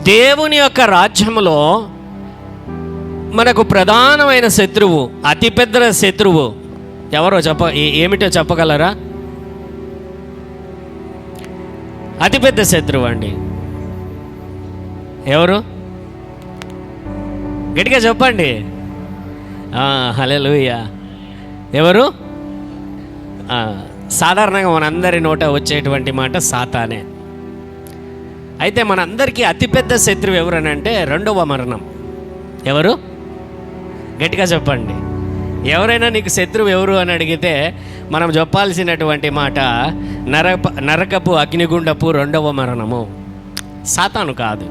దేవుని యొక్క రాజ్యములో మనకు ప్రధానమైన శత్రువు, అతిపెద్ద శత్రువు ఎవరో ఏమిటో చెప్పగలరా? అతిపెద్ద శత్రువు అండి ఎవరు? గట్టిగా చెప్పండి. హల్లెలూయా. ఎవరు? సాధారణంగా మనందరి నోట వచ్చేటువంటి మాట సాతానే. అయితే మనందరికీ అతిపెద్ద శత్రువు ఎవరని అంటే రెండవ మరణం. ఎవరు? గట్టిగా చెప్పండి. ఎవరైనా నీకు శత్రువు ఎవరు అని అడిగితే మనం చెప్పాల్సినటువంటి మాట నరకపు అగ్నిగుండపు రెండవ మరణము. సాతాను కాదు.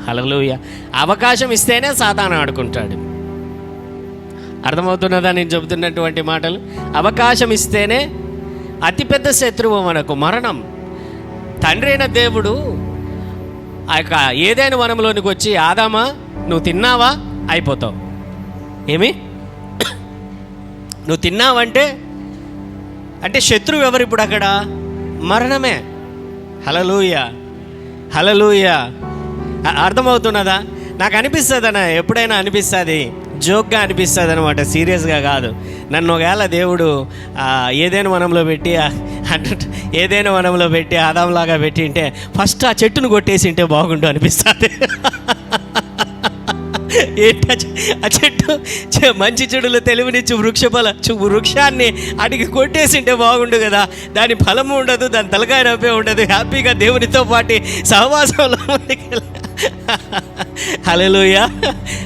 హల్లెలూయా. అవకాశం ఇస్తేనే సాతాను ఆడుకుంటాడు. అర్థమవుతున్నదా నేను చెబుతున్నటువంటి మాటలు? అవకాశం ఇస్తేనే. అతిపెద్ద శత్రువు మనకు మరణం. తండ్రి అయిన దేవుడు ఆ యొక్క ఏదైనా వనంలోనికి వచ్చి, ఆదామా నువ్వు తిన్నావా అయిపోతావు. ఏమి నువ్వు తిన్నావంటే అంటే శత్రువు ఎవరు ఇప్పుడు అక్కడ? మరణమే. హల్లెలూయా, హల్లెలూయా. అర్థమవుతున్నదా? నాకు అనిపిస్తుంది అన్న, ఎప్పుడైనా అనిపిస్తుంది, జోక్గా అనిపిస్తుంది అనమాట, సీరియస్గా కాదు. నన్ను ఒకవేళ దేవుడు ఏదైనా వనంలో పెట్టి ఏదైనా వనంలో పెట్టి ఆదాంలాగా పెట్టి ఉంటే ఫస్ట్ ఆ చెట్టును కొట్టేసి ఉంటే బాగుండు అనిపిస్తుంది. ఏంటి ఆ చెట్టు? మంచి చెడులు తెలివినిచ్చు వృక్షాన్ని అడిగి కొట్టేసి ఉంటే బాగుండు కదా. దాని ఫలము ఉండదు, దాని తలకాయ నవ్వే ఉండదు, హ్యాపీగా దేవునితో పాటు సహవాసంలో ముందుకెళ్ళి. హల్లెలూయా.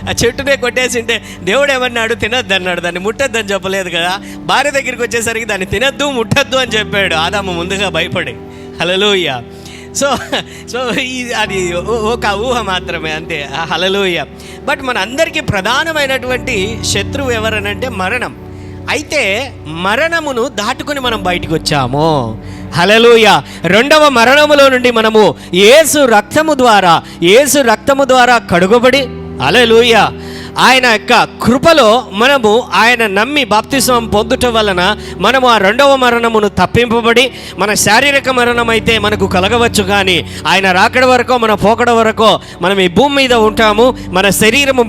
ఆ చెట్టునే కొట్టేసింటే దేవుడు ఏమన్నాడు? తినొద్దు అన్నాడు. దాన్ని ముట్టొద్దని చెప్పలేదు కదా. భార్య దగ్గరికి వచ్చేసరికి దాన్ని తినొద్దు ముట్టొద్దు అని చెప్పాడు ఆదాము ముందుగా భయపడి. హల్లెలూయా. సో అది ఒక ఊహ మాత్రమే, అంతే. హల్లెలూయా. బట్ మన అందరికీ ప్రధానమైనటువంటి శత్రువు ఎవరనంటే మరణం. అయితే మరణమును దాటుకుని మనం బయటికి వచ్చాము. హల్లెలూయా. రెండవ మరణములో నుండి మనము యేసు రక్తము ద్వారా కడుగబడి, హల్లెలూయా, ఆయన యొక్క కృపలో మనము ఆయన నమ్మి బాప్తిస్మం పొందుట వలన మనము ఆ రెండవ మరణమును తప్పింపబడి, మన శారీరక మరణం అయితే మనకు కలగవచ్చు, కానీ ఆయన రాకడ వరకు మన పోకడ వరకు మనం ఈ భూమి మీద ఉంటాము. మన శరీరము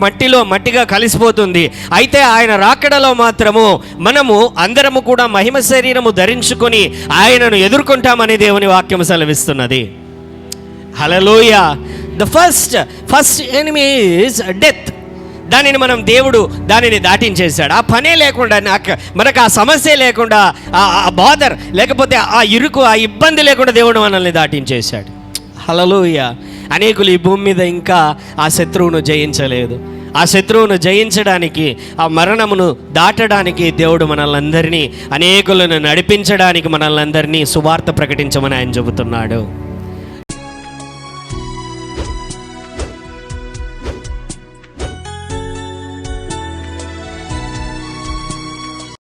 మట్టిగా కలిసిపోతుంది. అయితే ఆయన రాకడలో మాత్రము మనము అందరము కూడా మహిమ శరీరము ధరించుకొని ఆయనను ఎదుర్కొంటామని దేవుని వాక్యం సెలవిస్తున్నది. Hallelujah. The first enemy is death. దేవుడు దానిని దాటించేశాడు. ఆ పనే లేకుండా, మనకు ఆ సమస్య లేకుండా, ఆ బాధర్ లేకపోతే ఆ ఇరుకు, ఆ ఇబ్బంది లేకుండా దేవుడు మనల్ని దాటించేశాడు. హల్లెలూయా. అనేకులు ఈ భూమి మీద ఇంకా ఆ శత్రువును జయించలేదు. ఆ శత్రువును జయించడానికి, ఆ మరణమును దాటడానికి దేవుడు మనల్ని అనేకులను నడిపించడానికి మనల్ని సువార్త ప్రకటించమని ఆయన చెబుతున్నాడు.